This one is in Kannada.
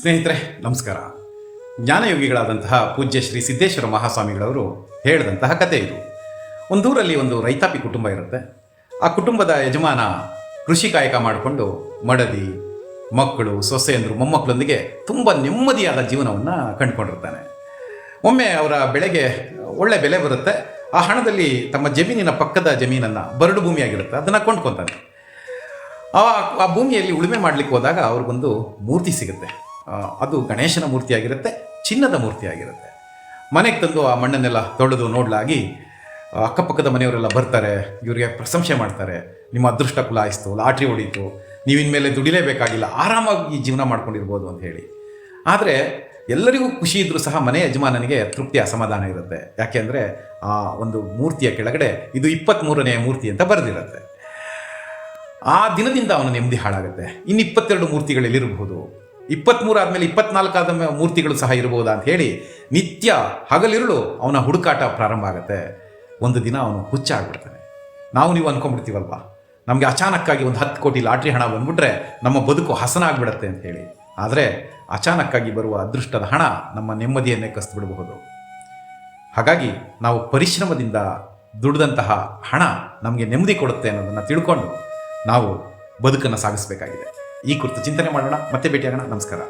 ಸ್ನೇಹಿತರೆ ನಮಸ್ಕಾರ. ಜ್ಞಾನಯೋಗಿಗಳಾದಂತಹ ಪೂಜ್ಯ ಶ್ರೀ ಸಿದ್ದೇಶ್ವರ ಮಹಾಸ್ವಾಮಿಗಳವರು ಹೇಳಿದಂತಹ ಕಥೆ ಇದು. ಒಂದೂರಲ್ಲಿ ಒಂದು ರೈತಾಪಿ ಕುಟುಂಬ ಇರುತ್ತೆ. ಆ ಕುಟುಂಬದ ಯಜಮಾನ ಕೃಷಿ ಕಾಯಕ ಮಾಡಿಕೊಂಡು ಮಡದಿ, ಮಕ್ಕಳು, ಸೊಸೆಯಂದರು, ಮೊಮ್ಮಕ್ಕಳೊಂದಿಗೆ ತುಂಬ ನೆಮ್ಮದಿಯಾದ ಜೀವನವನ್ನು ಕಂಡುಕೊಂಡಿರ್ತಾನೆ. ಒಮ್ಮೆ ಅವರ ಬೆಳೆಗೆ ಒಳ್ಳೆ ಬೆಲೆ ಬರುತ್ತೆ. ಆ ಹಣದಲ್ಲಿ ತಮ್ಮ ಜಮೀನಿನ ಪಕ್ಕದ ಜಮೀನನ್ನು, ಬರಡು ಭೂಮಿಯಾಗಿರುತ್ತೆ, ಅದನ್ನು ಕೊಂಡ್ಕೊತಾನೆ. ಆ ಭೂಮಿಯಲ್ಲಿ ಉಳುಮೆ ಮಾಡಲಿಕ್ಕೆ ಹೋದಾಗ ಅವ್ರಿಗೊಂದು ಮೂರ್ತಿ ಸಿಗುತ್ತೆ. ಅದು ಗಣೇಶನ ಮೂರ್ತಿಯಾಗಿರುತ್ತೆ, ಚಿನ್ನದ ಮೂರ್ತಿಯಾಗಿರುತ್ತೆ. ಮನೆಗೆ ತಂದು ಆ ಮಣ್ಣನ್ನೆಲ್ಲ ತೊಳೆದು ನೋಡಲಾಗಿ ಅಕ್ಕಪಕ್ಕದ ಮನೆಯವರೆಲ್ಲ ಬರ್ತಾರೆ, ಇವರಿಗೆ ಪ್ರಶಂಸೆ ಮಾಡ್ತಾರೆ. ನಿಮ್ಮ ಅದೃಷ್ಟ ಕುಲಾಯಿಸ್ತು, ಲಾಟ್ರಿ ಹೊಡೀತು, ನೀವು ಇನ್ಮೇಲೆ ದುಡಿಲೇಬೇಕಾಗಿಲ್ಲ, ಆರಾಮಾಗಿ ಜೀವನ ಮಾಡ್ಕೊಂಡಿರ್ಬೋದು ಅಂತ ಹೇಳಿ. ಆದರೆ ಎಲ್ಲರಿಗೂ ಖುಷಿ ಇದ್ದರೂ ಸಹ ಮನೆ ಯಜಮಾನನಿಗೆ ತೃಪ್ತಿ, ಅಸಮಾಧಾನ ಇರುತ್ತೆ. ಯಾಕೆಂದರೆ ಆ ಒಂದು ಮೂರ್ತಿಯ ಕೆಳಗಡೆ ಇದು 23ನೇ ಮೂರ್ತಿ ಅಂತ ಬರೆದಿರುತ್ತೆ. ಆ ದಿನದಿಂದ ಅವನ ನೆಮ್ಮದಿ ಹಾಳಾಗುತ್ತೆ. ಇನ್ನು 22 ಮೂರ್ತಿಗಳಲ್ಲಿರಬಹುದು, 23 ಆದಮೇಲೆ 24 ಆದ ಮೂರ್ತಿಗಳು ಸಹ ಇರಬಹುದಾ ಅಂತ ಹೇಳಿ ನಿತ್ಯ ಹಗಲಿರುಳು ಅವನ ಹುಡುಕಾಟ ಪ್ರಾರಂಭ ಆಗುತ್ತೆ. ಒಂದು ದಿನ ಅವನು ಹುಚ್ಚ ಆಗ್ಬಿಡ್ತಾನೆ. ನೀವು ಅಂದ್ಕೊಂಡ್ಬಿಡ್ತೀವಲ್ವಾ, ನಮಗೆ ಅಚಾನಕ್ಕಾಗಿ ಒಂದು 10 ಕೋಟಿ ಲಾಟ್ರಿ ಹಣ ಬಂದ್ಬಿಟ್ರೆ ನಮ್ಮ ಬದುಕು ಹಸನಾಗ್ಬಿಡತ್ತೆ ಅಂತ ಹೇಳಿ. ಆದರೆ ಅಚಾನಕ್ಕಾಗಿ ಬರುವ ಅದೃಷ್ಟದ ಹಣ ನಮ್ಮ ನೆಮ್ಮದಿಯನ್ನೇ ಕಸಿದುಬಿಡಬಹುದು. ಹಾಗಾಗಿ ನಾವು ಪರಿಶ್ರಮದಿಂದ ದುಡಿದಂತಹ ಹಣ ನಮಗೆ ನೆಮ್ಮದಿ ಕೊಡುತ್ತೆ ಅನ್ನೋದನ್ನು ತಿಳ್ಕೊಂಡು ನಾವು ಬದುಕನ್ನು ಸಾಗಿಸಬೇಕಾಗಿದೆ. ಈ ಕುರಿತು ಚಿಂತನೆ ಮಾಡೋಣ. ಮತ್ತೆ ಭೇಟಿಯಾಗೋಣ. ನಮಸ್ಕಾರ.